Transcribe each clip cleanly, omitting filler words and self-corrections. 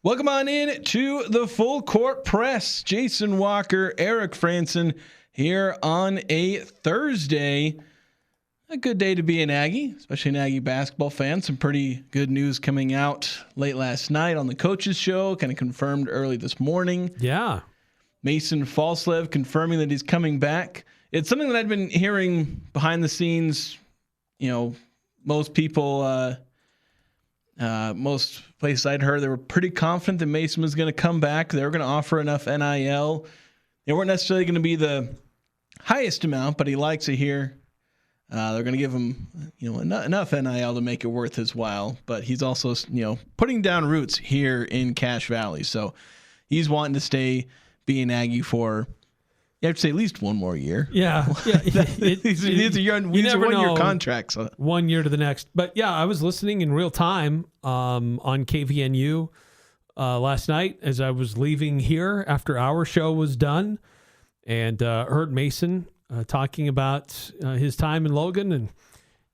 Welcome on in to the Full Court Press. Jason Walker, Eric Frandsen here on a Thursday. A good day to be an Aggie, especially an Aggie basketball fan. Some pretty good news coming out late last night on the coaches show, kind of confirmed early this morning. Yeah. Mason Falslev confirming that he's coming back. It's something that I'd been hearing behind the scenes. You know, most people, most places I'd heard, they were pretty confident that Mason was going to come back. They were going to offer enough NIL. They weren't necessarily going to be the highest amount, but he likes it here. They're going to give him, enough NIL to make it worth his while. But he's also, putting down roots here in Cache Valley. So he's wanting to stay being Aggie for, you have to say, at least one more year. Yeah. He's a one-year contract. So. 1 year to the next. But yeah, I was listening in real time on KVNU last night as I was leaving here after our show was done, and heard Mason talking about his time in Logan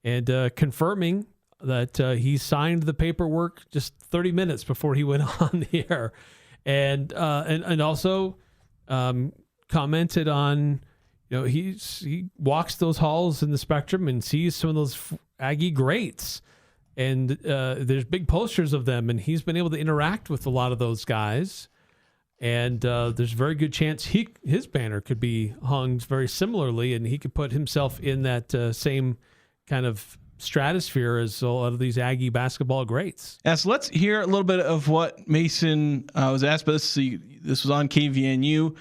and confirming that he signed the paperwork just 30 minutes before he went on the air, and also commented on, he walks those halls in the Spectrum and sees some of those Aggie greats, and there's big posters of them, and he's been able to interact with a lot of those guys. And there's a very good chance his banner could be hung very similarly, and he could put himself in that same kind of stratosphere as a lot of these Aggie basketball greats. Yeah, so let's hear a little bit of what Mason was asked about. This was on KVNU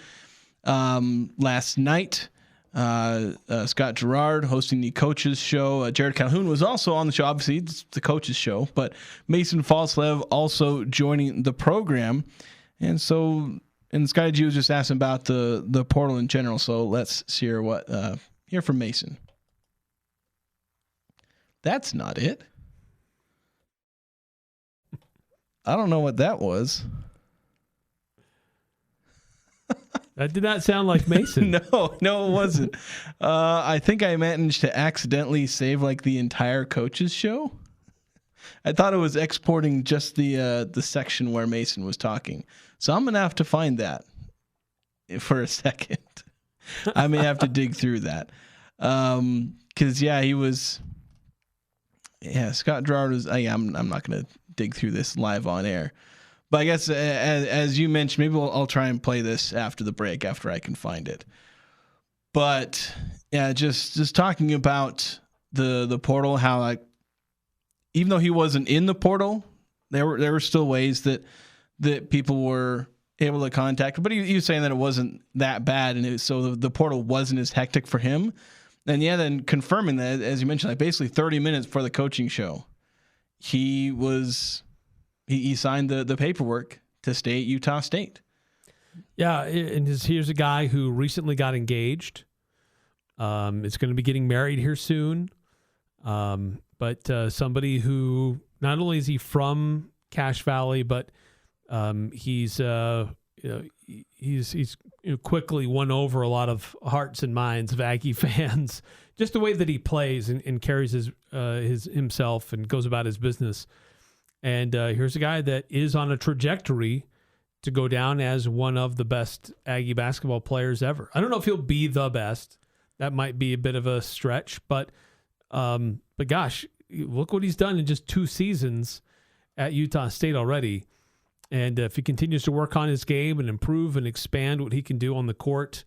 last night. Scott Gerard hosting the coaches show. Jared Calhoun was also on the show. Obviously, it's the coaches show, but Mason Falslev also joining the program. And Scotty G was just asking about the portal in general. So let's hear from Mason. That's not it. I don't know what that was. That did not sound like Mason. No, it wasn't. I think I managed to accidentally save the entire coaches show. I thought it was exporting just the section where Mason was talking. So I'm going to have to find that for a second. I may have to dig through that. Scott Gerard was, I'm not going to dig through this live on air. But I guess as you mentioned, maybe I'll try and play this after the break, after I can find it. But yeah, just talking about the portal, how even though he wasn't in the portal, there were still ways that people were able to contact him. But he was saying that it wasn't that bad, and so the portal wasn't as hectic for him. And yeah, then confirming that, as you mentioned, basically 30 minutes before the coaching show, he signed the paperwork to stay at Utah State. Yeah, and here's a guy who recently got engaged. Is going to be getting married here soon. But somebody who not only is he from Cache Valley, but he's quickly won over a lot of hearts and minds of Aggie fans. Just the way that he plays and carries his himself and goes about his business. And here's a guy that is on a trajectory to go down as one of the best Aggie basketball players ever. I don't know if he'll be the best. That might be a bit of a stretch, but gosh, look what he's done in just 2 seasons at Utah State already. And if he continues to work on his game and improve and expand what he can do on the court,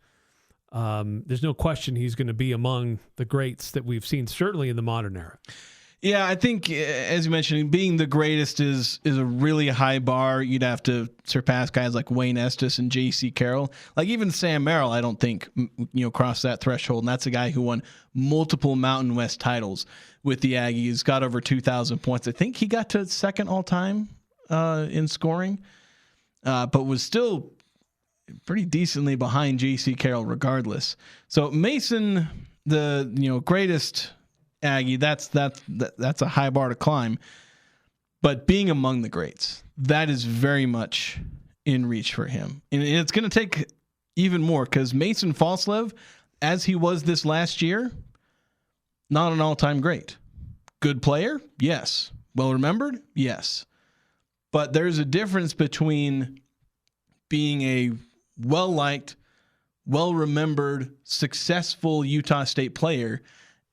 there's no question he's going to be among the greats that we've seen, certainly in the modern era. Yeah, I think, as you mentioned, being the greatest is a really high bar. You'd have to surpass guys like Wayne Estes and J.C. Carroll. Even Sam Merrill, I don't think, crossed that threshold. And that's a guy who won multiple Mountain West titles with the Aggies, got over 2,000 points. I think he got to second all-time in scoring, but was still pretty decently behind J.C. Carroll regardless. So Mason, the greatest Aggie, that's a high bar to climb. But being among the greats, that is very much in reach for him. And it's going to take even more, because Mason Falslev, as he was this last year, not an all-time great. Good player? Yes. Well remembered? Yes. But there's a difference between being a well-liked, well-remembered, successful Utah State player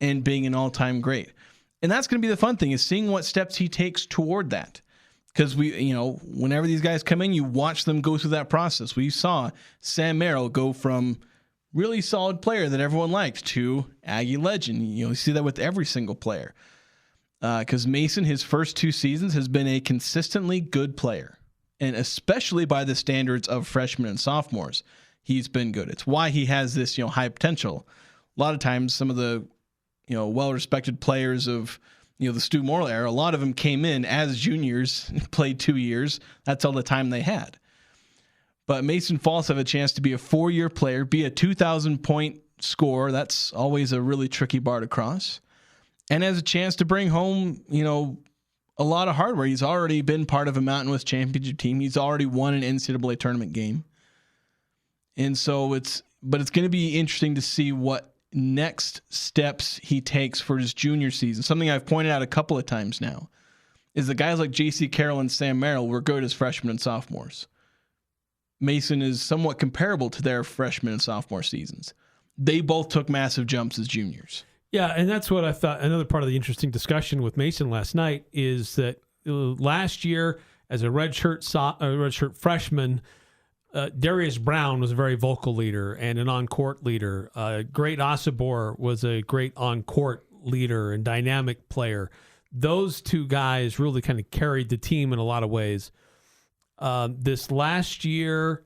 and being an all-time great. And that's going to be the fun thing, is seeing what steps he takes toward that. Because whenever these guys come in, you watch them go through that process. We saw Sam Merrill go from really solid player that everyone liked to Aggie legend. You see that with every single player. Because Mason, his first 2 seasons, has been a consistently good player. And especially by the standards of freshmen and sophomores, he's been good. It's why he has this, high potential. A lot of times, some of the, well-respected players of, the Stu Morrill era, a lot of them came in as juniors, played 2 years. That's all the time they had. But Mason Falslev have a chance to be a 4-year player, be a 2,000-point scorer. That's always a really tricky bar to cross. And has a chance to bring home, a lot of hardware. He's already been part of a Mountain West championship team. He's already won an NCAA tournament game. And so it's going to be interesting to see what next steps he takes for his junior season. Something I've pointed out a couple of times now is that guys like J.C. Carroll and Sam Merrill were good as freshmen and sophomores. Mason is somewhat comparable to their freshman and sophomore seasons. They both took massive jumps as juniors. Yeah, and that's what I thought. Another part of the interesting discussion with Mason last night is that last year, as a redshirt freshman, Darius Brown was a very vocal leader and an on-court leader. Great Osobor was a great on-court leader and dynamic player. Those 2 guys really kind of carried the team in a lot of ways. This last year,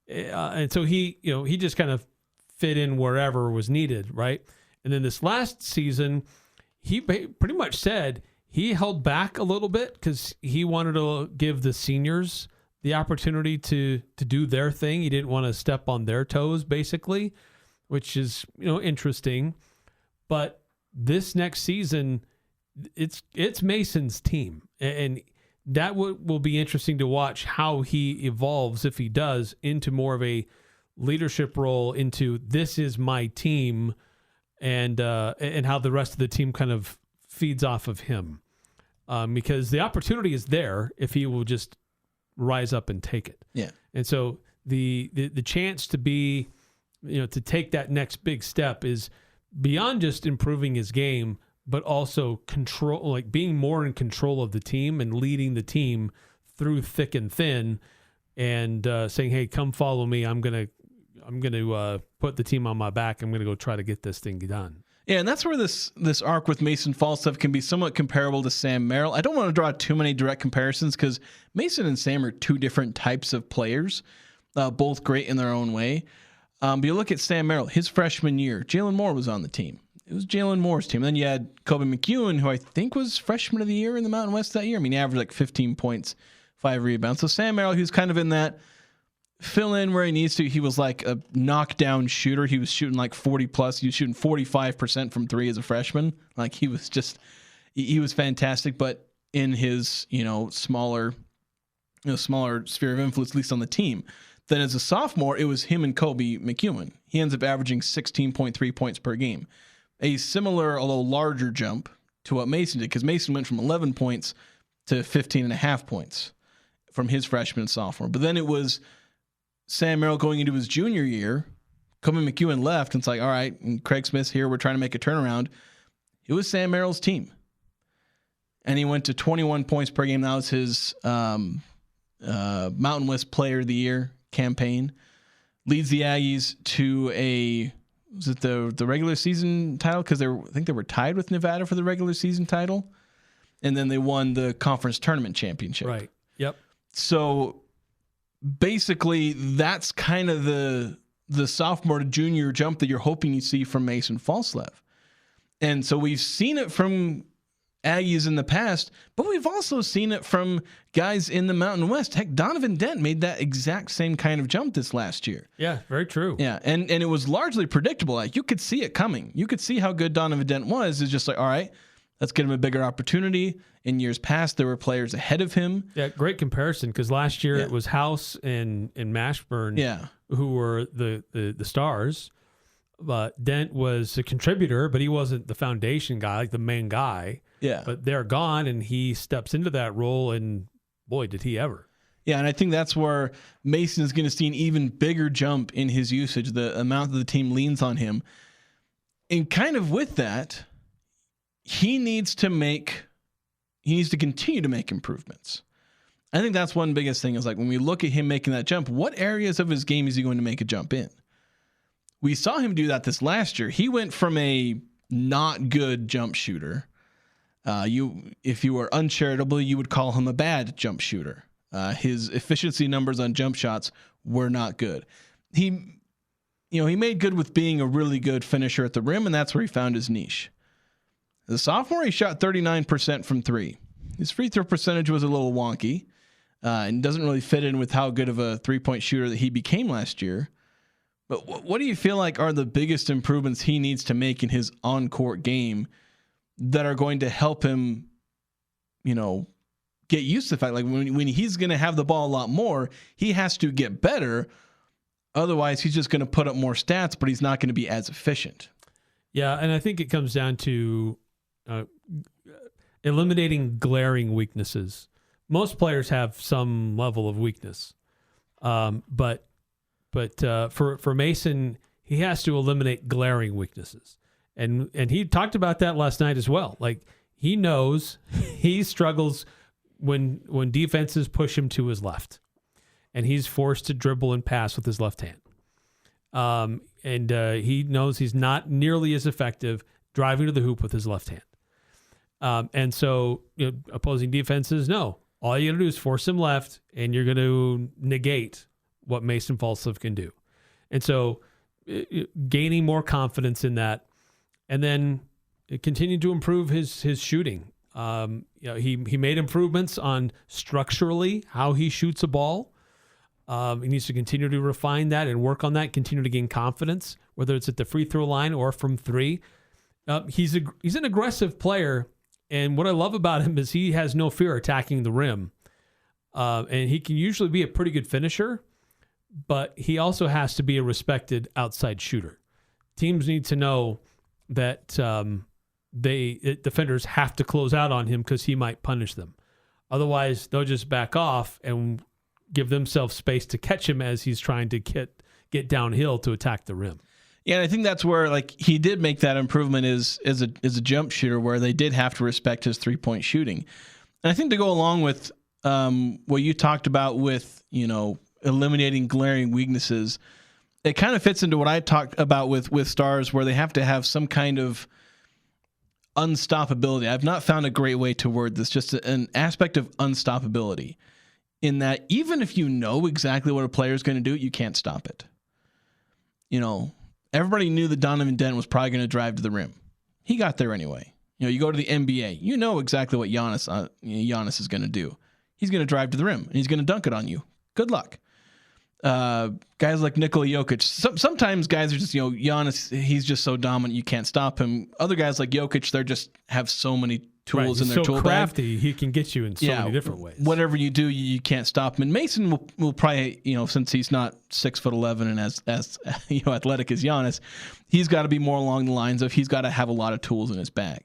and so he just kind of fit in wherever was needed, right? And then this last season, he pretty much said he held back a little bit because he wanted to give the seniors the opportunity to do their thing. He didn't want to step on their toes, basically, which is, interesting. But this next season, it's Mason's team. And that will be interesting to watch how he evolves, if he does, into more of a leadership role, into this is my team, and how the rest of the team kind of feeds off of him. Because the opportunity is there if he will just rise up and take it. Yeah. And so the chance to be, to take that next big step is beyond just improving his game, but also control, like being more in control of the team and leading the team through thick and thin, and saying, "Hey, come follow me. I'm gonna put the team on my back. I'm gonna go try to get this thing done." Yeah, and that's where this arc with Mason Falslev can be somewhat comparable to Sam Merrill. I don't want to draw too many direct comparisons because Mason and Sam are 2 different types of players, both great in their own way. But you look at Sam Merrill, his freshman year, Jalen Moore was on the team. It was Jalen Moore's team. Then you had Kobe McEwen, who I think was freshman of the year in the Mountain West that year. I mean, he averaged like 15 points, 5 rebounds. So Sam Merrill, he was kind of in that fill in where he needs to. He was like a knockdown shooter. He was shooting like 40 plus. He was shooting 45% from 3 as a freshman. Like he was fantastic, but in his, smaller sphere of influence, at least on the team. Then as a sophomore, it was him and Kobe McEwen. He ends up averaging 16.3 points per game. A similar, although larger jump to what Mason did, because Mason went from 11 points to 15.5 points from his freshman and sophomore. But then it was Sam Merrill going into his junior year. Kobe McEwen left, and it's like, all right, and Craig Smith's here. We're trying to make a turnaround. It was Sam Merrill's team. And he went to 21 points per game. That was his Mountain West Player of the Year campaign. Leads the Aggies to was it the regular season title? Because I think they were tied with Nevada for the regular season title. And then they won the conference tournament championship. Right. Yep. So basically, that's kind of the sophomore to junior jump that you're hoping you see from Mason Falslev. And so we've seen it from Aggies in the past, but we've also seen it from guys in the Mountain West. Heck, Donovan Dent made that exact same kind of jump this last year. Yeah, very true. Yeah, and it was largely predictable. Like, you could see it coming. You could see how good Donovan Dent was. It's just like, all right, let's get him a bigger opportunity. In years past, there were players ahead of him. Yeah, great comparison, because last year it was House and Mashburn who were the stars. But Dent was a contributor, but he wasn't the foundation guy, like the main guy. Yeah. But they're gone, and he steps into that role and boy, did he ever. Yeah, and I think that's where Mason is going to see an even bigger jump in his usage, the amount that the team leans on him. And kind of with that, he needs to continue to make improvements. I think that's one biggest thing is like when we look at him making that jump, what areas of his game is he going to make a jump in? We saw him do that this last year. He went from a not good jump shooter. If you were uncharitable, you would call him a bad jump shooter. His efficiency numbers on jump shots were not good. He made good with being a really good finisher at the rim, and that's where he found his niche. As a sophomore, he shot 39% from three. His free throw percentage was a little wonky, and doesn't really fit in with how good of a three-point shooter that he became last year. But what do you feel like are the biggest improvements he needs to make in his on-court game that are going to help him, get used to the fact, like when he's going to have the ball a lot more, he has to get better. Otherwise, he's just going to put up more stats, but he's not going to be as efficient. Yeah, and I think it comes down to eliminating glaring weaknesses. Most players have some level of weakness, but for Mason, he has to eliminate glaring weaknesses, and he talked about that last night as well. Like he knows he struggles when defenses push him to his left, and he's forced to dribble and pass with his left hand. And he knows he's not nearly as effective driving to the hoop with his left hand. And so opposing defenses know all you got to do is force him left, and you're going to negate what Mason Falslev can do. And so gaining more confidence in that, and then continue to improve his shooting. He made improvements on structurally how he shoots a ball. He needs to continue to refine that and work on that, continue to gain confidence, whether it's at the free throw line or from three. He's an aggressive player, and what I love about him is he has no fear attacking the rim. And he can usually be a pretty good finisher, but he also has to be a respected outside shooter. Teams need to know that defenders have to close out on him because he might punish them. Otherwise, they'll just back off and give themselves space to catch him as he's trying to get downhill to attack the rim. Yeah, and I think that's where he did make that improvement is a jump shooter, where they did have to respect his 3-point shooting. And I think to go along with what you talked about with eliminating glaring weaknesses, it kind of fits into what I talked about with stars, where they have to have some kind of unstoppability. I've not found a great way to word this, just an aspect of unstoppability, in that even if you know exactly what a player is going to do, you can't stop it. Everybody knew that Donovan Dent was probably going to drive to the rim. He got there anyway. You go to the NBA, you know exactly what Giannis is going to do. He's going to drive to the rim, and he's going to dunk it on you. Good luck. Guys like Nikola Jokic, sometimes guys are just, Giannis, he's just so dominant, you can't stop him. Other guys like Jokic, they just have so many tools in their tool bag. Crafty, he can get you in so many different ways. Whatever you do, you can't stop him. And Mason will probably, since he's not 6'11" and as athletic as Giannis, he's got to be more along the lines of he's got to have a lot of tools in his bag.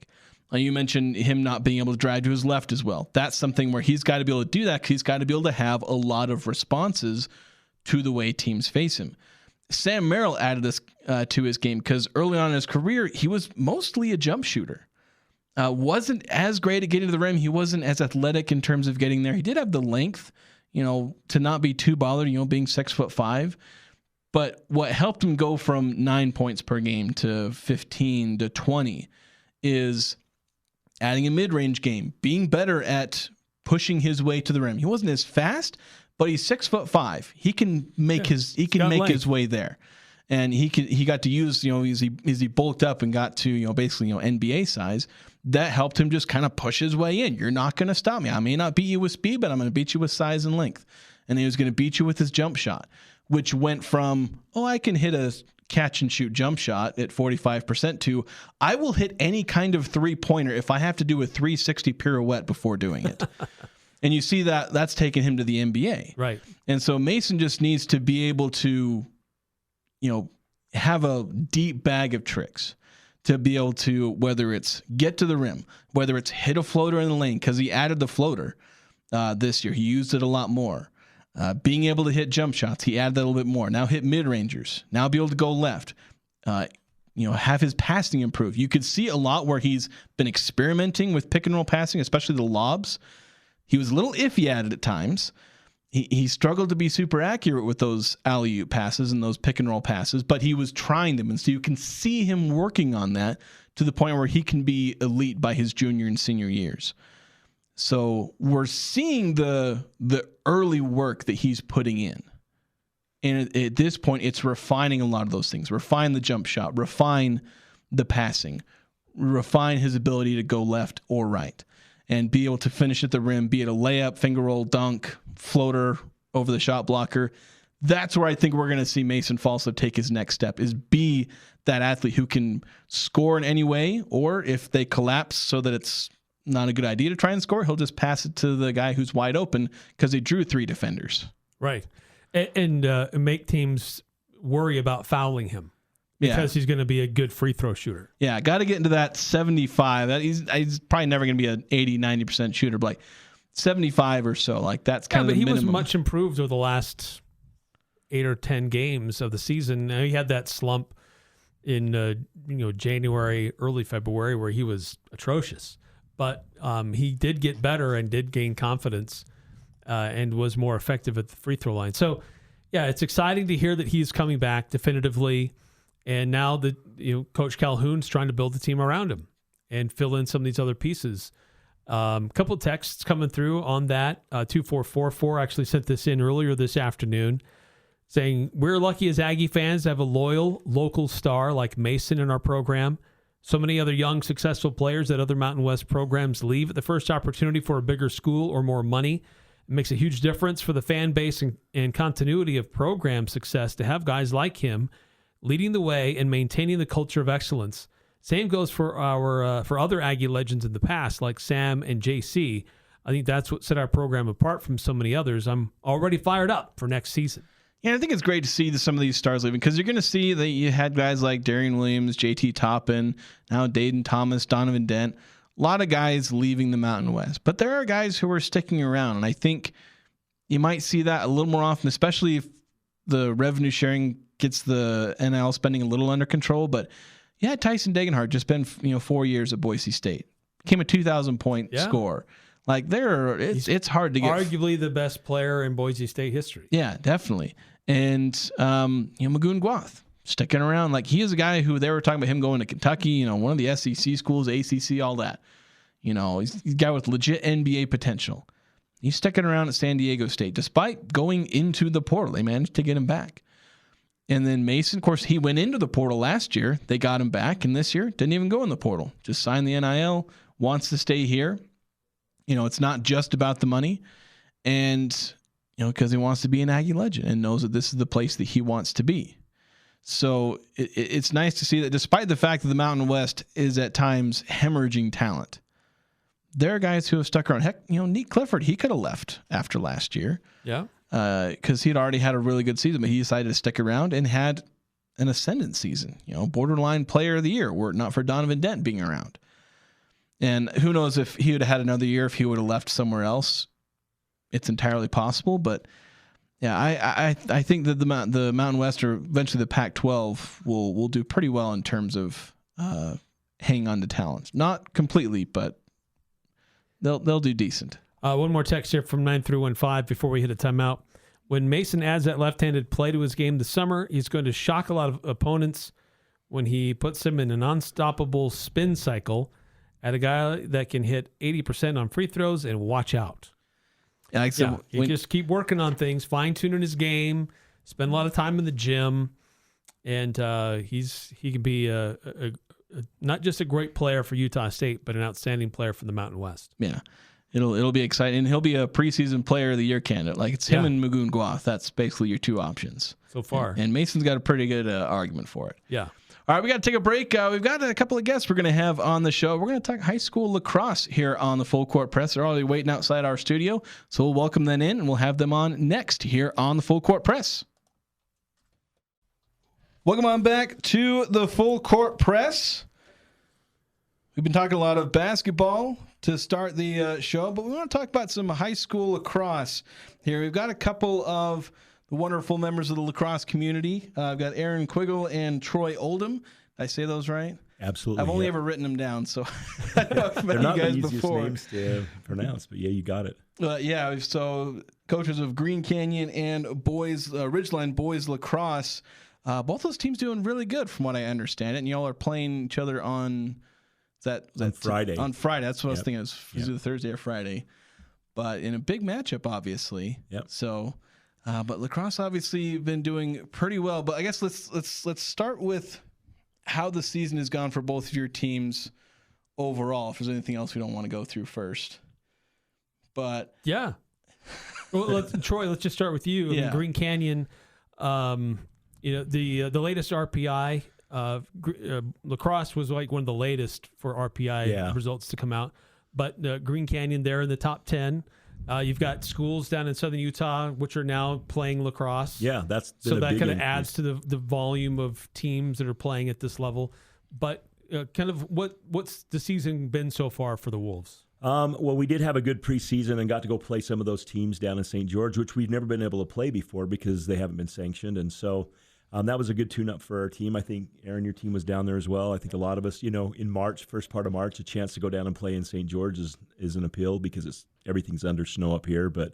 You mentioned him not being able to drive to his left as well. That's something where he's got to be able to do that, because he's got to be able to have a lot of responses to the way teams face him. Sam Merrill added this to his game, because early on in his career, he was mostly a jump shooter. Wasn't as great at getting to the rim. He wasn't as athletic in terms of getting there. He did have the length, to not be too bothered, being 6'5". But what helped him go from 9 points per game to 15 to 20 is adding a mid-range game, being better at pushing his way to the rim. He wasn't as fast, but he's 6'5". He can make his way there, and he got to use as he bulked up and got to basically NBA size. That helped him just kind of push his way in. You're not going to stop me. I may not beat you with speed, but I'm going to beat you with size and length. And he was going to beat you with his jump shot, which went from I can hit a catch and shoot jump shot at 45% to I will hit any kind of 3-pointer if I have to do a 360 pirouette before doing it. And you see that's taken him to the NBA. Right. And so Mason just needs to be able to, have a deep bag of tricks to be able to, whether it's get to the rim, whether it's hit a floater in the lane, because he added the floater. this year. He used it a lot more. Being able to hit jump shots, he added that a little bit more. Now hit mid-rangers. Now be able to go left. Have his passing improve. You could see a lot where he's been experimenting with pick and roll passing, especially the lobs. He was a little iffy at it at times. He struggled to be super accurate with those alley-oop passes and those pick and roll passes, but he was trying them. And so you can see him working on that to the point where he can be elite by his junior and senior years. So we're seeing the early work that he's putting in. And at this point, it's refining a lot of those things. Refine the jump shot, refine the passing, refine his ability to go left or right, and be able to finish at the rim, be it a layup, finger roll, dunk, floater over the shot blocker. That's where I think we're going to see Mason Falslev take his next step, is be that athlete who can score in any way, or if they collapse so that it's not a good idea to try and score, he'll just pass it to the guy who's wide open because he drew 3 defenders. Right. And make teams worry about fouling him because he's going to be a good free throw shooter. Yeah, got to get into that 75. He's probably never going to be an 80, 90% shooter, but like 75 or so. Like that's kind of the minimum. But he was much improved over the last 8 or 10 games of the season. He had that slump in January, early February where he was atrocious. But he did get better and did gain confidence. And was more effective at the free throw line. So, yeah, it's exciting to hear that he's coming back definitively. And now that Coach Calhoun's trying to build the team around him and fill in some of these other pieces. A couple of texts coming through on that. 2444 actually sent this in earlier this afternoon saying, we're lucky as Aggie fans to have a loyal local star like Mason in our program. So many other young, successful players that other Mountain West programs leave at the first opportunity for a bigger school or more money. It makes a huge difference for the fan base and continuity of program success to have guys like him leading the way and maintaining the culture of excellence. Same goes for our for other Aggie legends in the past, like Sam and JC. I think that's what set our program apart from so many others. I'm already fired up for next season. Yeah, I think it's great to see some of these stars leaving because you're going to see that you had guys like Darian Williams, JT Toppin, now Dayton Thomas, Donovan Dent. A lot of guys leaving the Mountain West, but there are guys who are sticking around, and I think you might see that a little more often, especially if the revenue sharing gets the NIL spending a little under control. But yeah, Tyson Degenhardt just been 4 years at Boise State, became a 2,000-point scorer. Like it's hard to get. Arguably the best player in Boise State history. Yeah, definitely. And Magoon Gwath sticking around. Like he is a guy who they were talking about him going to Kentucky, one of the SEC schools, ACC, all that. He's a guy with legit NBA potential. He's sticking around at San Diego State despite going into the portal. They managed to get him back. And then Mason, of course, he went into the portal last year. They got him back, and this year didn't even go in the portal. Just signed the NIL, wants to stay here. It's not just about the money, and because he wants to be an Aggie legend and knows that this is the place that he wants to be. So it's nice to see that despite the fact that the Mountain West is at times hemorrhaging talent, there are guys who have stuck around. Heck, Nate Clifford, he could have left after last year. Yeah. Because he'd already had a really good season, but he decided to stick around and had an ascendant season. Borderline player of the year, were it not for Donovan Dent being around. And who knows if he would have had another year, if he would have left somewhere else. It's entirely possible, but yeah, I think that the Mountain West or eventually the Pac-12 will do pretty well in terms of hanging on to talent. Not completely, but they'll do decent. One more text here from 9315 before we hit a timeout. When Mason adds that left-handed play to his game this summer, he's going to shock a lot of opponents when he puts him in an unstoppable spin cycle at a guy that can hit 80% on free throws and watch out. Yeah, like I said, you just keep working on things, fine-tuning his game, spend a lot of time in the gym, and he can be not just a great player for Utah State, but an outstanding player for the Mountain West. Yeah, it'll be exciting. He'll be a preseason player of the year candidate. Like it's him and Magoon Gwath. That's basically your two options so far. And Mason's got a pretty good argument for it. Yeah. All right, we got to take a break. We've got a couple of guests we're going to have on the show. We're going to talk high school lacrosse here on the Full Court Press. They're already waiting outside our studio, so we'll welcome them in, and we'll have them on next here on the Full Court Press. Welcome on back to the Full Court Press. We've been talking a lot of basketball, to start the show, but we want to talk about some high school lacrosse here. We've got a couple of the wonderful members of the lacrosse community. I've got Aaron Quiggle and Troy Oldham. Did I say those right? Absolutely. I've only ever written them down, so I know I've met you guys before. Names to pronounce, but yeah, you got it. So coaches of Green Canyon and boys Ridgeline boys lacrosse. Both those teams doing really good from what I understand it, and y'all are playing each other on on Friday. On Friday, that's what I was thinking. It was either Thursday or Friday, but in a big matchup, obviously. Yep. So, but lacrosse obviously been doing pretty well. But I guess let's start with how the season has gone for both of your teams overall. If there's anything else we don't want to go through first, but yeah. Well, Troy, let's just start with you. Yeah. Green Canyon. The latest RPI. Lacrosse was like one of the latest for RPI results to come out, but Green Canyon there in the top 10. You've got schools down in southern Utah which are now playing lacrosse. Yeah, that's so that kind of adds to the volume of teams that are playing at this level. But kind of what's the season been so far for the Wolves? Well, we did have a good preseason and got to go play some of those teams down in St. George, which we've never been able to play before because they haven't been sanctioned, and so. That was a good tune-up for our team. I think, Aaron, your team was down there as well. I think a lot of us, in March, first part of March, a chance to go down and play in St. George is an appeal because everything's under snow up here. But,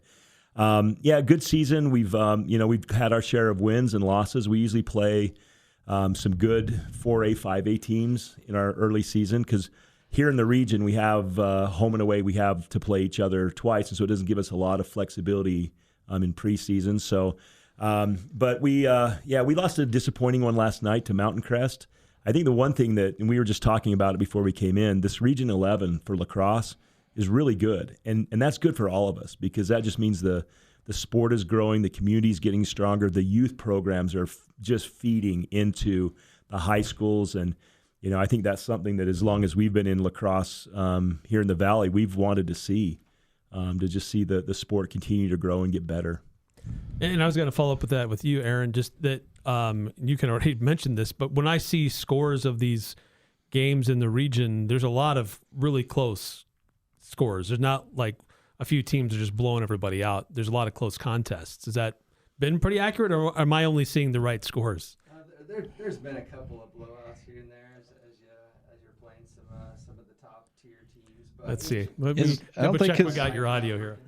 good season. We've had our share of wins and losses. We usually play some good 4A, 5A teams in our early season because here in the region we have home and away. We have to play each other twice, and so it doesn't give us a lot of flexibility in preseason. So. But we lost a disappointing one last night to Mountain Crest. I think the one thing and we were just talking about it before we came in, this Region 11 for lacrosse is really good. And that's good for all of us because that just means the sport is growing, the community is getting stronger, the youth programs are just feeding into the high schools. And, I think that's something that as long as we've been in lacrosse here in the Valley, we've wanted to see, to just see the sport continue to grow and get better. And I was going to follow up with that with you, Aaron, just that you can already mention this, but when I see scores of these games in the region, there's a lot of really close scores. There's not like a few teams are just blowing everybody out. There's a lot of close contests. Has that been pretty accurate, or am I only seeing the right scores? There's been a couple of blowouts here and there as you're playing some of the top tier teams. But let's see. I don't think we got your audio here.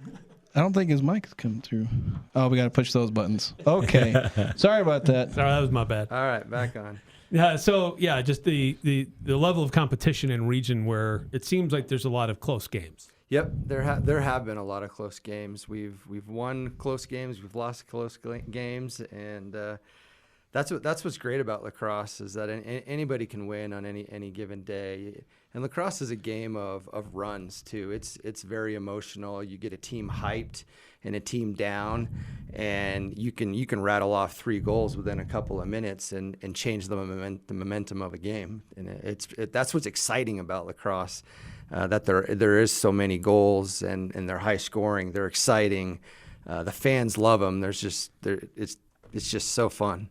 I don't think his mic has come through. Oh, we got to push those buttons. Okay. Sorry about that. Sorry, that was my bad. All right, back on. Yeah, so just the level of competition in region where it seems like there's a lot of close games. Yep, there have been a lot of close games. We've won close games, we've lost close games, and that's what's great about lacrosse is that anybody can win on any given day. And lacrosse is a game of runs too. It's very emotional. You get a team hyped and a team down, and you can rattle off 3 goals within a couple of minutes and change the momentum of a game. And that's what's exciting about lacrosse, that there is so many goals and they're high scoring. They're exciting. The fans love them. It's just so fun.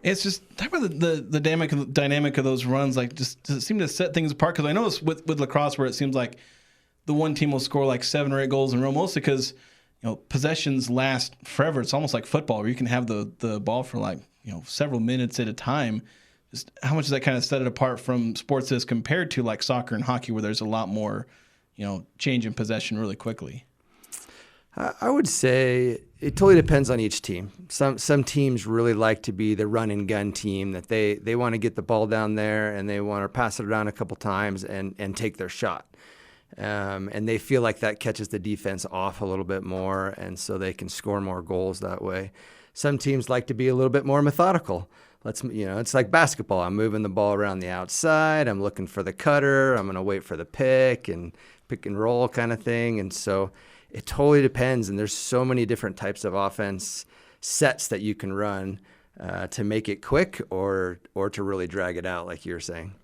It's just talk about the dynamic of those runs. Like, just does it seem to set things apart? Because I know it's with lacrosse where it seems like the one team will score like 7 or 8 goals in a row, mostly because possessions last forever. It's almost like football where you can have the ball for like several minutes at a time. Just how much does that kind of set it apart from sports as compared to like soccer and hockey where there's a lot more change in possession really quickly? I would say it totally depends on each team. Some teams really like to be the run and gun team, that they want to get the ball down there and they want to pass it around a couple times and take their shot. And they feel like that catches the defense off a little bit more, and so they can score more goals that way. Some teams like to be a little bit more methodical. It's like basketball. I'm moving the ball around the outside. I'm looking for the cutter. I'm going to wait for the pick and roll kind of thing. And so it totally depends, and there's so many different types of offense sets that you can run to make it quick or to really drag it out, like you were saying.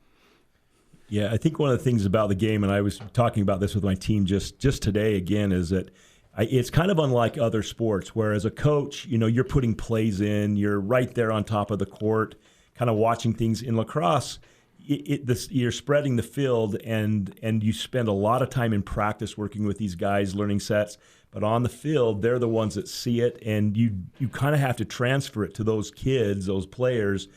Yeah, I think one of the things about the game, and I was talking about this with my team just today again, is that it's kind of unlike other sports, where as a coach, you're putting plays in, you're right there on top of the court, kind of watching things. In lacrosse, you're spreading the field, and you spend a lot of time in practice working with these guys, learning sets. But on the field, they're the ones that see it, and you kind of have to transfer it to those kids, those players,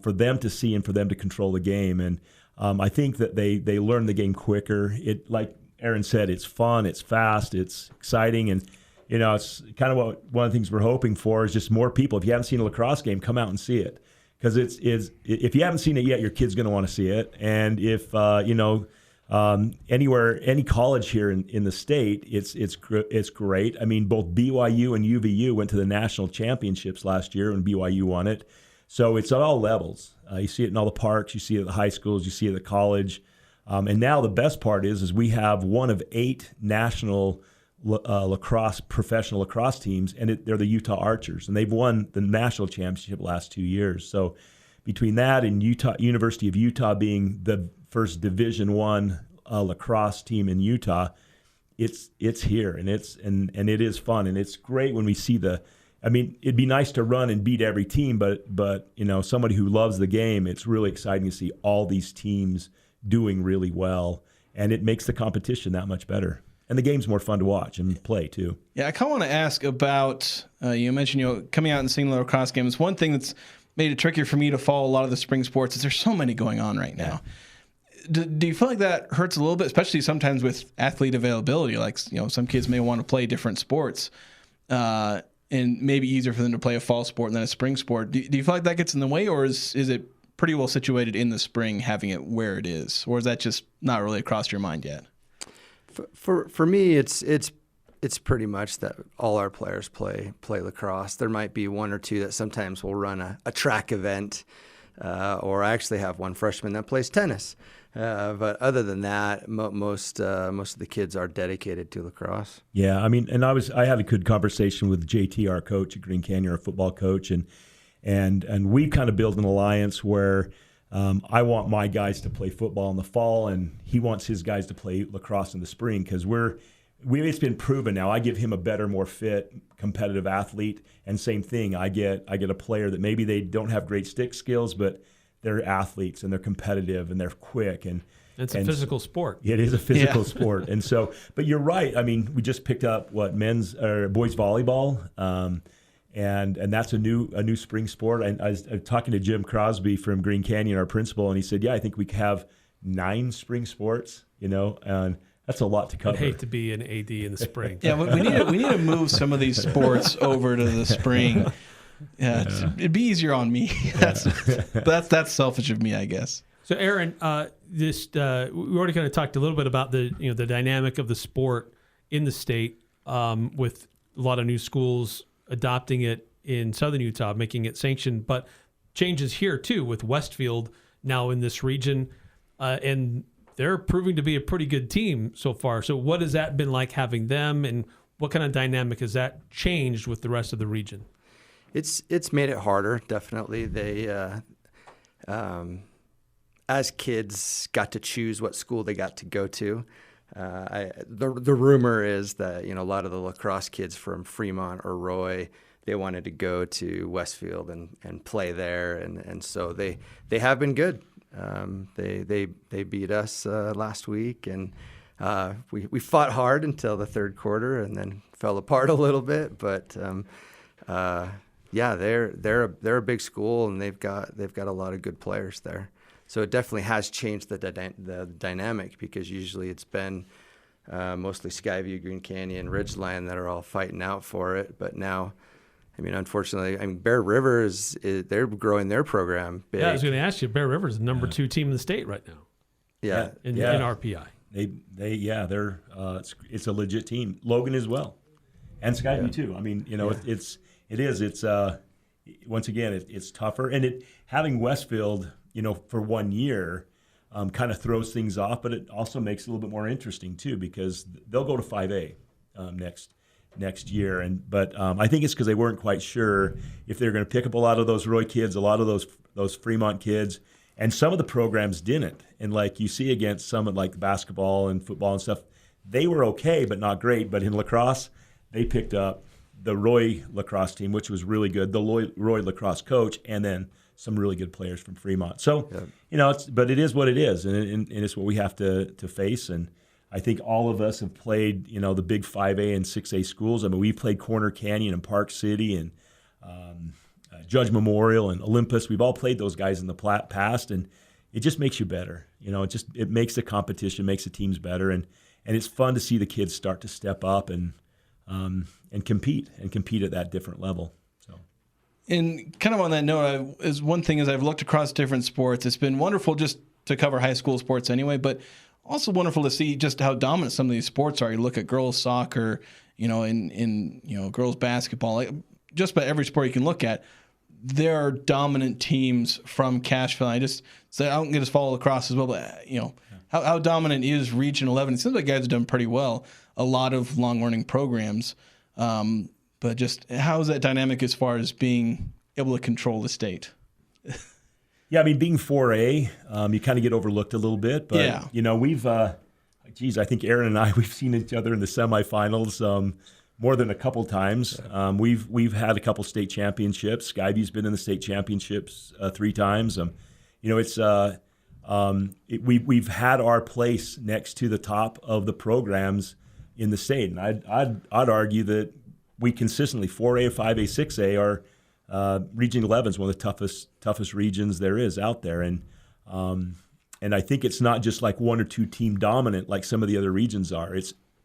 for them to see and for them to control the game. And I think that they learn the game quicker. Like Aaron said, it's fun, it's fast, it's exciting, and it's kind of one of the things we're hoping for is just more people. If you haven't seen a lacrosse game, come out and see it, because if you haven't seen it yet, your kid's going to want to see it. And if anywhere, any college here in the state, it's great. I mean, both BYU and UVU went to the national championships last year, and BYU won it. So it's at all levels. You see it in all the parks, you see it at the high schools, you see it at college. And now the best part is we have one of 8 national professional lacrosse teams, and they're the Utah Archers, and they've won the national championship the last 2 years. So between that and University of Utah being the first Division I lacrosse team in Utah, it's here, and it is fun, and it's great when we see it'd be nice to run and beat every team, but somebody who loves the game, it's really exciting to see all these teams doing really well, and it makes the competition that much better. And the game's more fun to watch and play too. Yeah, I kind of want to ask about, you mentioned, coming out and seeing the lacrosse game. It's one thing that's made it trickier for me to follow a lot of the spring sports is there's so many going on right now. Do you feel like that hurts a little bit, especially sometimes with athlete availability? Like, some kids may want to play different sports, and maybe easier for them to play a fall sport than a spring sport. Do you feel like that gets in the way, or is it pretty well situated in the spring having it where it is? Or is that just not really across your mind yet? For me, it's pretty much that all our players play lacrosse. There might be one or two that sometimes will run a track event, or I actually have one freshman that plays tennis. But other than that, most of the kids are dedicated to lacrosse. Yeah, I mean, and I had a good conversation with JT, our coach at Green Canyon, our football coach, and we kind of built an alliance where I want my guys to play football in the fall, and he wants his guys to play lacrosse in the spring, because it's been proven now. I give him a better, more fit, competitive athlete, and same thing. I get a player that maybe they don't have great stick skills, but they're athletes and they're competitive and they're quick, and it's a physical sport. It is a physical sport, and so. But you're right. I mean, we just picked up boys volleyball, and that's a new spring sport. And I was talking to Jim Crosby from Green Canyon, our principal, and he said, "Yeah, I think we have 9 spring sports. And that's a lot to cover." I'd hate to be an AD in the spring. Yeah, we need to move some of these sports over to the spring. Yeah, it'd be easier on me. That's selfish of me, I guess. So, Aaron, we already kind of talked a little bit about the dynamic of the sport in the state, with a lot of new schools adopting it in southern Utah, making it sanctioned, but changes here too with Westfield now in this region, and they're proving to be a pretty good team so far. So, what has that been like having them, and what kind of dynamic has that changed with the rest of the region? It's made it harder, definitely. They, as kids, got to choose what school they got to go to. The rumor is that a lot of the lacrosse kids from Fremont or Roy, they wanted to go to Westfield and play there, and so they have been good. They beat us last week, and we fought hard until the third quarter, and then fell apart a little bit, but. Yeah, they're a big school, and they've got a lot of good players there. So it definitely has changed the dynamic, because usually it's been mostly Skyview, Green Canyon, Ridgeline that are all fighting out for it. But now, unfortunately, Bear River they're growing their program big. Yeah, I was going to ask you, Bear River is the number 2 team in the state right now. Yeah, in RPI. They're it's a legit team. Logan as well, and Skyview too. It's once again, it's tougher, and having Westfield, for 1 year, kind of throws things off, but it also makes it a little bit more interesting too, because they'll go to 5A next year, but I think it's because they weren't quite sure if they were going to pick up a lot of those Roy kids, a lot of those Fremont kids, and some of the programs didn't, and like you see against some of like basketball and football and stuff, they were okay but not great, but in lacrosse they picked up the Roy lacrosse team, which was really good, the Roy lacrosse coach, and then some really good players from Fremont. So, but it is what it is, and it's what we have to face. And I think all of us have played, the big 5A and 6A schools. I mean, we've played Corner Canyon and Park City and Judge Memorial and Olympus. We've all played those guys in the past, and it just makes you better. It makes the competition, makes the teams better, and it's fun to see the kids start to step up and compete at that different level. So, and kind of on that note, one thing as I've looked across different sports, it's been wonderful just to cover high school sports anyway, but also wonderful to see just how dominant some of these sports are. You look at girls soccer, in girls basketball, just about every sport you can look at. There are dominant teams from Cashville. I don't get to follow lacrosse as well, but how dominant is Region 11? It seems like guys have done pretty well. A lot of long running programs, but just how is that dynamic as far as being able to control the state? Yeah, I mean, being 4A, you kind of get overlooked a little bit, but we've, I think Aaron and I, we've seen each other in the semifinals more than a couple times. We've had a couple state championships. Skyview's been in the state championships 3 times. We've had our place next to the top of the programs in the state, and I'd argue that we consistently 4A, 5A, 6A are Region 11 is one of the toughest regions there is out there, and I think it's not just like 1 or 2 team dominant like some of the other regions are.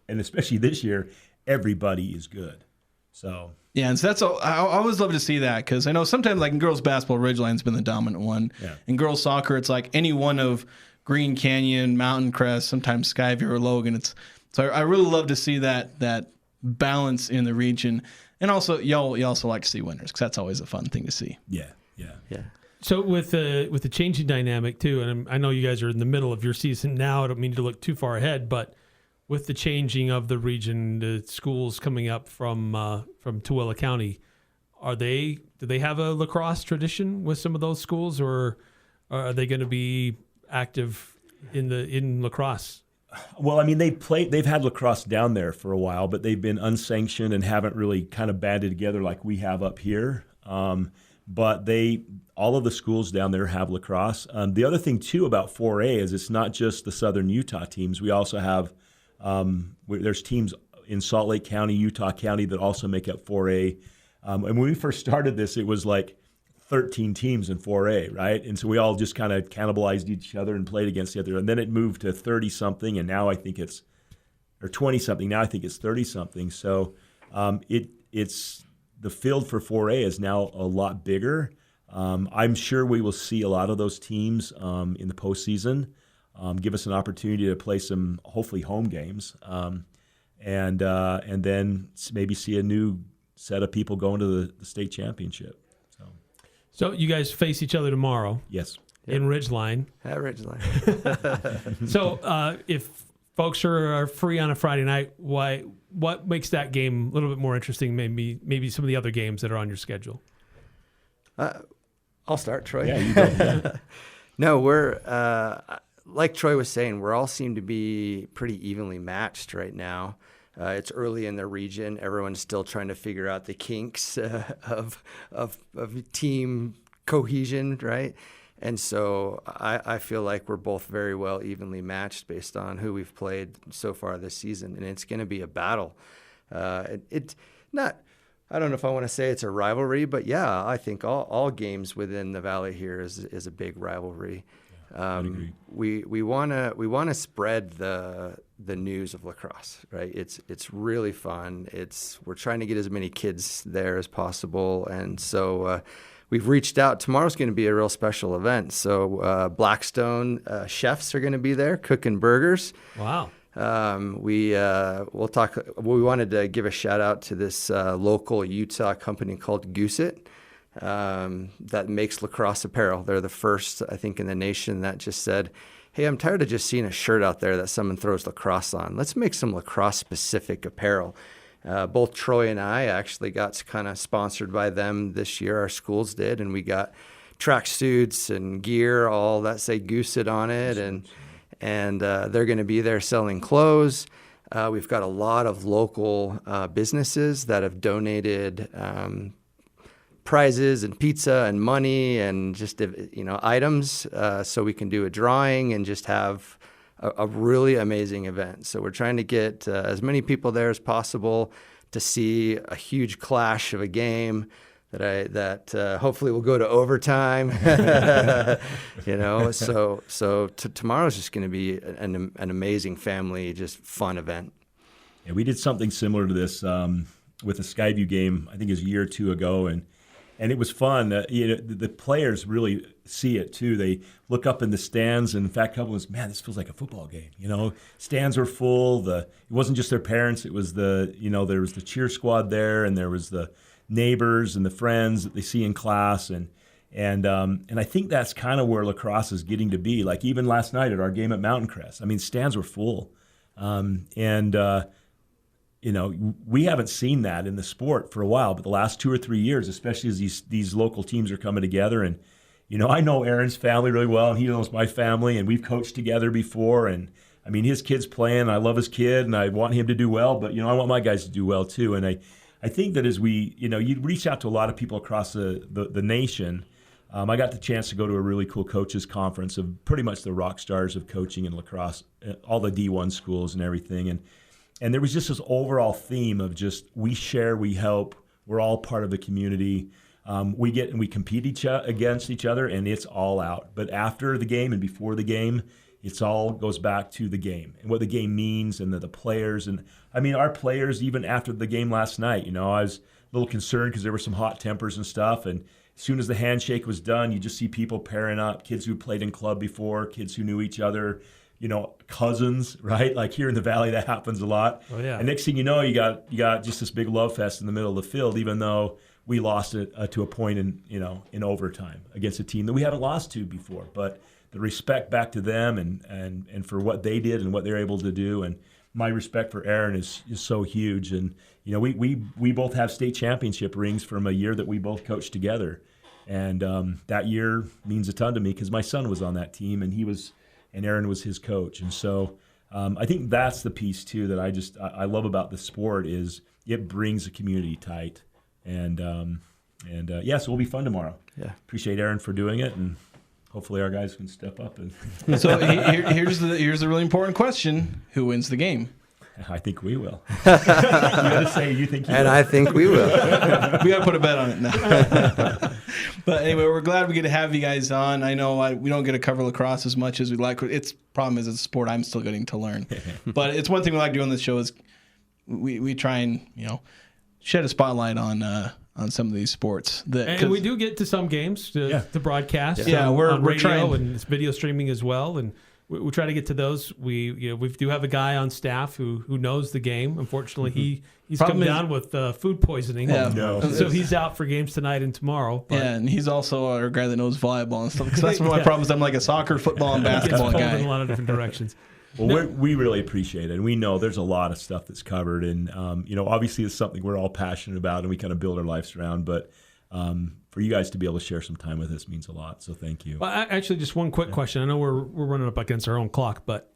And especially this year, everybody is good. So yeah, and so I always love to see that, because I know sometimes like in girls basketball, Ridgeline's been the dominant one. Yeah. In girls soccer, it's like any one of Green Canyon, Mountain Crest, sometimes Skyview or Logan. So I really love to see that balance in the region. And also, you also like to see winners, because that's always a fun thing to see. Yeah. So with the changing dynamic too, and I know you guys are in the middle of your season now. I don't mean to look too far ahead, but with the changing of the region, the schools coming up from Tooele County, do they have a lacrosse tradition with some of those schools, or are they going to be active in lacrosse? Well, I mean, they've had lacrosse down there for a while, but they've been unsanctioned and haven't really kind of banded together like we have up here. But all of the schools down there have lacrosse. The other thing too about 4A is it's not just the Southern Utah teams. We also have there's teams in Salt Lake County, Utah County that also make up 4A. And when we first started this, it was like 13 teams in 4A, right? And so we all just kind of cannibalized each other and played against each other. And then it moved to 30-something, and now I think it's 20-something. Now I think it's 30-something. So it's the field for 4A is now a lot bigger. I'm sure we will see a lot of those teams in the postseason. Give us an opportunity to play some, hopefully, home games, and then maybe see a new set of people going to the state championship. So you guys face each other tomorrow. Yes. In Ridgeline. At Ridgeline. So if folks are free on a Friday night, what makes that game a little bit more interesting? Maybe some of the other games that are on your schedule. I'll start, Troy. Yeah, you go. Yeah. No, we're like Troy was saying, we all seem to be pretty evenly matched right now. It's early in the region. Everyone's still trying to figure out the kinks of team cohesion, right? And so I feel like we're both very well evenly matched based on who we've played so far this season, and it's going to be a battle. It's not. I don't know if I want to say it's a rivalry, but yeah, I think all games within the valley here is a big rivalry. I agree. We want to spread the news of lacrosse, right? It's really fun. We're trying to get as many kids there as possible, and so we've reached out. Tomorrow's going to be a real special event. So Blackstone chefs are going to be there cooking burgers. Wow. We'll talk. We wanted to give a shout out to this local Utah company called Goose It. That makes lacrosse apparel. They're the first, I think, in the nation that just said, hey, I'm tired of just seeing a shirt out there that someone throws lacrosse on. Let's make some lacrosse-specific apparel. Both Troy and I actually got kind of sponsored by them this year. Our schools did, and we got tracksuits and gear, all that say Goose It on it, and they're going to be there selling clothes. We've got a lot of local businesses that have donated prizes and pizza and money and just items, so we can do a drawing and just have a really amazing event. So we're trying to get as many people there as possible to see a huge clash of a game that hopefully will go to overtime. So tomorrow's just going to be an amazing family, just fun event. Yeah, we did something similar to this with a Skyview game, I think it was a year or two ago, and it was fun. The players really see it too. They look up in the stands, and in fact, a couple was, man, this feels like a football game. Stands were full. It wasn't just their parents. It was there was the cheer squad there, and there was the neighbors and the friends that they see in class, and I think that's kind of where lacrosse is getting to be. Like even last night at our game at Mountain Crest, I mean, stands were full, we haven't seen that in the sport for a while, but the last 2 or 3 years, especially as these local teams are coming together. And, I know Aaron's family really well, and he knows my family, and we've coached together before. And, I mean, his kid's playing. I love his kid, and I want him to do well, but, I want my guys to do well too. And I think that as we, you reach out to a lot of people across the nation. I got the chance to go to a really cool coaches conference of pretty much the rock stars of coaching in lacrosse, all the D1 schools and everything. And there was just this overall theme of just we share, we help, we're all part of the community. We compete against each other, and it's all out. But after the game and before the game, it's all goes back to the game and what the game means and the players. And I mean, our players, even after the game last night, I was a little concerned because there were some hot tempers and stuff. And as soon as the handshake was done, you just see people pairing up, kids who played in club before, kids who knew each other, cousins, right? Like here in the Valley, that happens a lot. Oh, yeah. And next thing you know, you got just this big love fest in the middle of the field, even though we lost it to a point in overtime against a team that we haven't lost to before. But the respect back to them and for what they did and what they're able to do, and my respect for Aaron is so huge. And we both have state championship rings from a year that we both coached together, and that year means a ton to me because my son was on that team and Aaron was his coach. And so I think that's the piece too that I love about the sport is it brings the community tight. And so it'll be fun tomorrow. Yeah, appreciate Aaron for doing it, and hopefully our guys can step up. And so here's the really important question: who wins the game? I think we will. You gotta say you think you will. I think we will. We got to put a bet on it now. But anyway, we're glad we get to have you guys on. I know we don't get to cover lacrosse as much as we'd like. Problem is, it's a sport I'm still getting to learn. But it's one thing we like doing this show is we try and shed a spotlight on some of these sports. And we do get to some games to broadcast. Yeah, on we're radio trying, and it's video streaming as well, and we try to get to those. We do have a guy on staff who knows the game. Unfortunately, he's come down with food poisoning. Yeah. No. So he's out for games tonight and tomorrow. But and he's also our guy that knows volleyball and stuff. Because that's one of my problems. I'm like a soccer, football, and basketball gets pulled guy. in a lot of different directions. Well, we really appreciate it, and we know there's a lot of stuff that's covered, and obviously it's something we're all passionate about, and we kind of build our lives around. But for you guys to be able to share some time with us means a lot. So thank you. Well, actually, just one quick question. I know we're running up against our own clock, but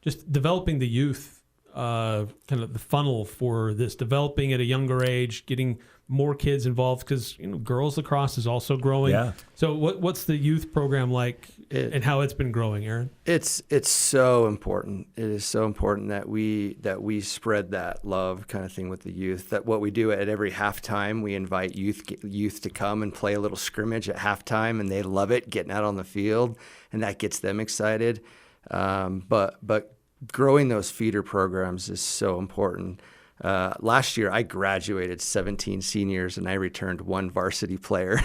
just developing the youth, kind of the funnel for this, developing at a younger age, getting more kids involved, because girls lacrosse is also growing. Yeah. So what's the youth program like, and how it's been growing, Aaron? It's so important. It is so important that we spread that love kind of thing with the youth. That what we do at every halftime, we invite youth to come and play a little scrimmage at halftime, and they love it, getting out on the field, and that gets them excited. But growing those feeder programs is so important. Last year, I graduated 17 seniors and I returned one varsity player.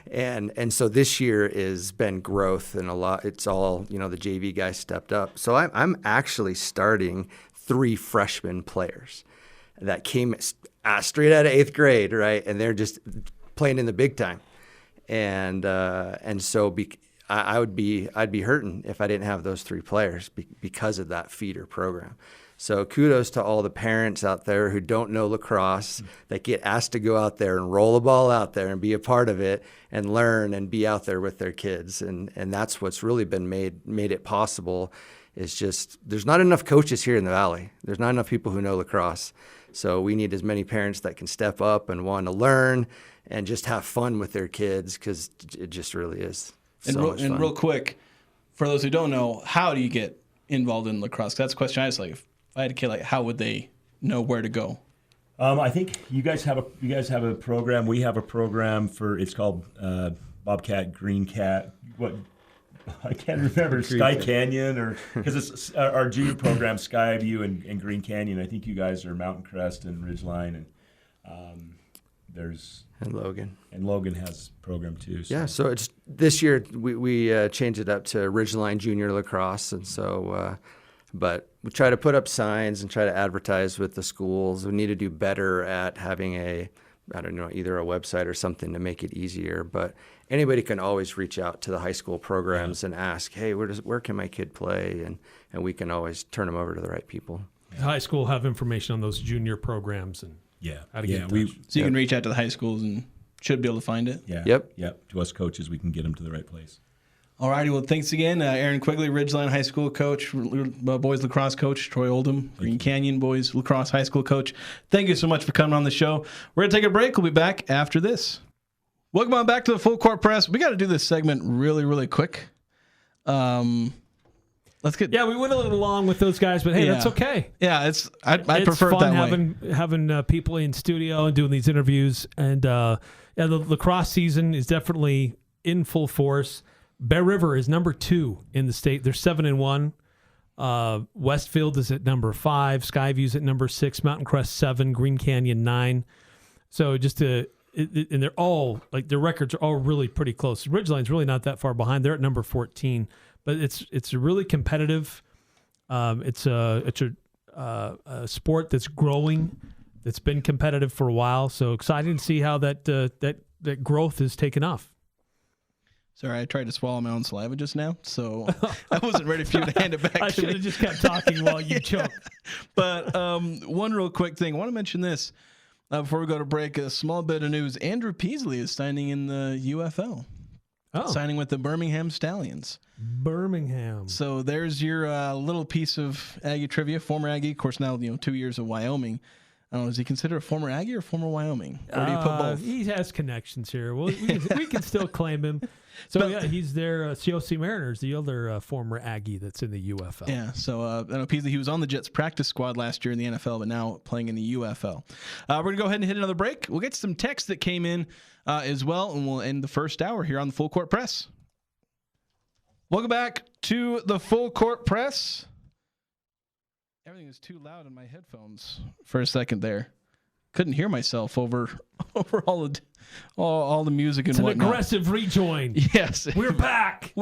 and so this year has been growth and a lot. It's all, the JV guys stepped up. So I'm actually starting 3 freshman players that came straight out of 8th grade, right? And they're just playing in the big time. And so I'd be hurting if I didn't have those 3 players because of that feeder program. So kudos to all the parents out there who don't know lacrosse that get asked to go out there and roll a ball out there and be a part of it and learn and be out there with their kids. And that's what's really been made it possible It's just there's not enough coaches here in the Valley. There's not enough people who know lacrosse. So we need as many parents that can step up and want to learn and just have fun with their kids, because it just really is so much fun. And real quick, for those who don't know, how do you get involved in lacrosse? That's a question I was like, if I had a kid, like, how would they know where to go? I think you guys have a program. We have a program it's called Bobcat, Green Cat. What I can't remember, Sky Canyon, or because it's our junior program, Skyview and Green Canyon. I think you guys are Mountain Crest and Ridgeline, and Logan has a program too. So. Yeah, so it's this year we changed it up to Ridgeline Junior Lacrosse, and so but we try to put up signs and try to advertise with the schools. We need to do better at having either a website or something to make it easier. But anybody can always reach out to the high school programs and ask, hey, where can my kid play? And we can always turn them over to the right people. The high school have information on those junior programs and how to get in touch. So you can reach out to the high schools and should be able to find it. Yeah. Yep. To us coaches, we can get them to the right place. All righty. Well, thanks again, Aaron Quiggle, Ridgeline High School coach, boys lacrosse coach, Troy Oldham, Green Canyon boys lacrosse high school coach. Thank you so much for coming on the show. We're going to take a break. We'll be back after this. Welcome on back to the Full Court Press. We got to do this segment really, really quick. Let's get. Yeah, we went a little long with those guys, but hey, that's okay. Yeah, I prefer it that way. Having people in studio and doing these interviews, and the lacrosse season is definitely in full force. Bear River is number 2 in the state. They're 7-1. Westfield is at number 5. Skyview's at number 6. Mountain Crest 7. Green Canyon 9. So and they're all like their records are all really pretty close. Ridgeline's really not that far behind. They're at number 14. But it's really competitive. It's a sport that's growing. That's been competitive for a while. So exciting to see how that growth has taken off. Sorry, I tried to swallow my own saliva just now, so I wasn't ready for you to hand it back to me. I should have just kept talking while you choked. But one real quick thing. I want to mention this before we go to break. A small bit of news. Andrew Peasley is signing in the UFL. Signing with the Birmingham Stallions. Birmingham. So there's your little piece of Aggie trivia. Former Aggie, of course, now 2 years of Wyoming. I don't know, is he considered a former Aggie or former Wyoming? Or do you put both? He has connections here. Well, we can still claim him. So, he's their COC Mariners, the other former Aggie that's in the UFL. Yeah, so I know Peasley, he was on the Jets practice squad last year in the NFL, but now playing in the UFL. We're going to go ahead and hit another break. We'll get some text that came in as well, and we'll end the first hour here on the Full Court Press. Welcome back to the Full Court Press. Everything is too loud in my headphones for a second there. Couldn't hear myself over all the music and whatnot. It's an aggressive rejoin. Yes. We're back.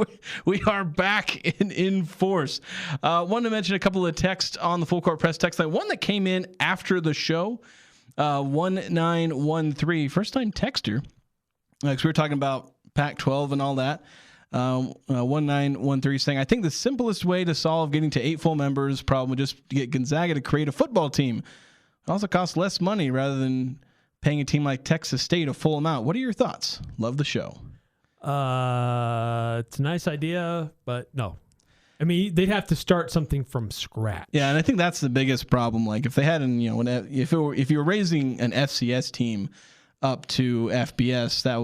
We are back in force. Wanted to mention a couple of texts on the Full Court Press text line. One that came in after the show, 1913, first-time texter. Because we were talking about Pac-12 and all that. 1913 saying, I think the simplest way to solve getting to 8 full members problem would just get Gonzaga to create a football team. It also costs less money rather than paying a team like Texas State a full amount. What are your thoughts? Love the show. It's a nice idea, but no. I mean, they'd have to start something from scratch. Yeah, and I think that's the biggest problem. Like if they hadn't, if you were raising an FCS team up to FBS, that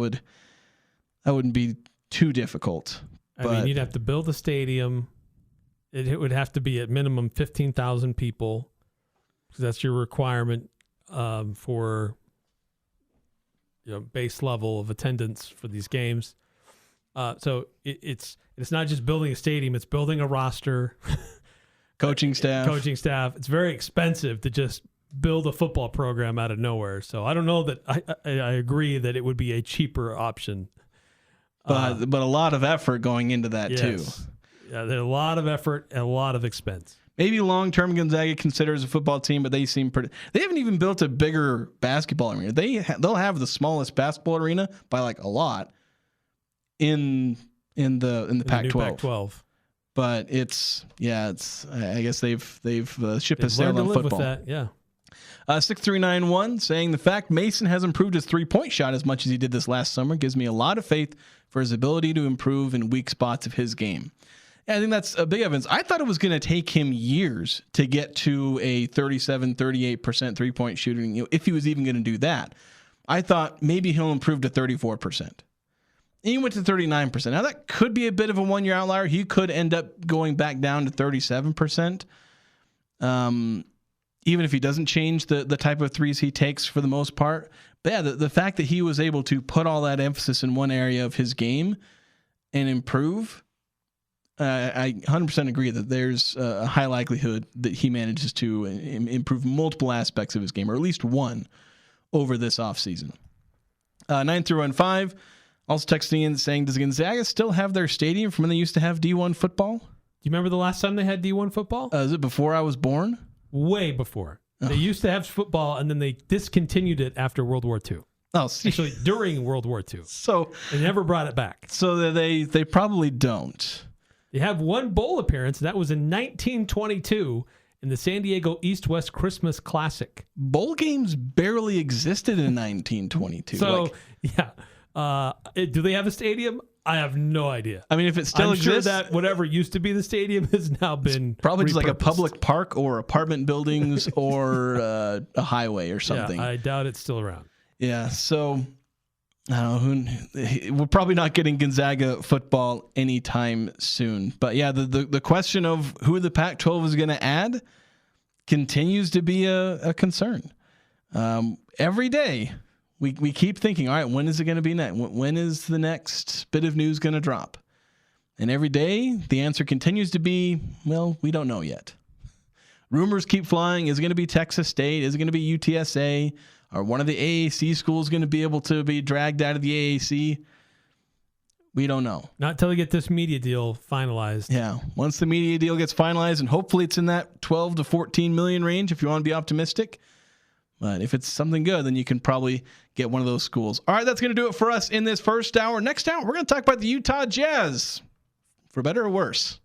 wouldn't be too difficult. I mean, you'd have to build a stadium. It would have to be at minimum 15,000 people. That's your requirement for base level of attendance for these games. So it's not just building a stadium; it's building a roster, coaching staff. It's very expensive to just build a football program out of nowhere. So I don't know that I agree that it would be a cheaper option. But a lot of effort going into that too. Yeah, there's a lot of effort and a lot of expense. Maybe long-term Gonzaga considers a football team, but they seem pretty. They haven't even built a bigger basketball arena. They'll have the smallest basketball arena by like a lot in the Pac-12. Pac-12. But it's I guess they've ship has sailed on football. With that, yeah. 6391 saying the fact Mason has improved his 3-point shot as much as he did this last summer gives me a lot of faith for his ability to improve in weak spots of his game. I think that's a big evidence. I thought it was going to take him years to get to a 38% three-point shooting, if he was even going to do that. I thought maybe he'll improve to 34%. And he went to 39%. Now, that could be a bit of a one-year outlier. He could end up going back down to 37%. Even if he doesn't change the type of threes he takes for the most part. But yeah, the fact that he was able to put all that emphasis in one area of his game and improve, I 100% agree that there's a high likelihood that he manages to improve multiple aspects of his game, or at least one, over this offseason. 9-1-5, also texting in saying, does Gonzaga still have their stadium from when they used to have D1 football? Do you remember the last time they had D1 football? Is it before I was born? Way before. They used to have football, and then they discontinued it after World War II. Oh, actually, during World War II. So they never brought it back. So they probably don't. They have one bowl appearance. That was in 1922 in the San Diego East-West Christmas Classic. Bowl games barely existed in 1922. So, do they have a stadium? I have no idea. I mean, if it still exists, sure that whatever used to be the stadium has now been probably just like a repurposed. public park or apartment buildings or a highway or something. Yeah, I doubt it's still around. Yeah, so I don't know. We're probably not getting Gonzaga football anytime soon. But yeah, the question of who the Pac-12 is going to add continues to be a concern. Every day we keep thinking, all right, when is it going to be next? When is the next bit of news going to drop? And every day the answer continues to be, well, we don't know yet. Rumors keep flying. Is it going to be Texas State? Is it going to be UTSA? Are one of the AAC schools going to be able to be dragged out of the AAC? We don't know. Not until we get this media deal finalized. Yeah. Once the media deal gets finalized, and hopefully it's in that 12 to 14 million range if you want to be optimistic. But if it's something good, then you can probably get one of those schools. All right, that's going to do it for us in this first hour. Next hour, we're going to talk about the Utah Jazz, for better or worse.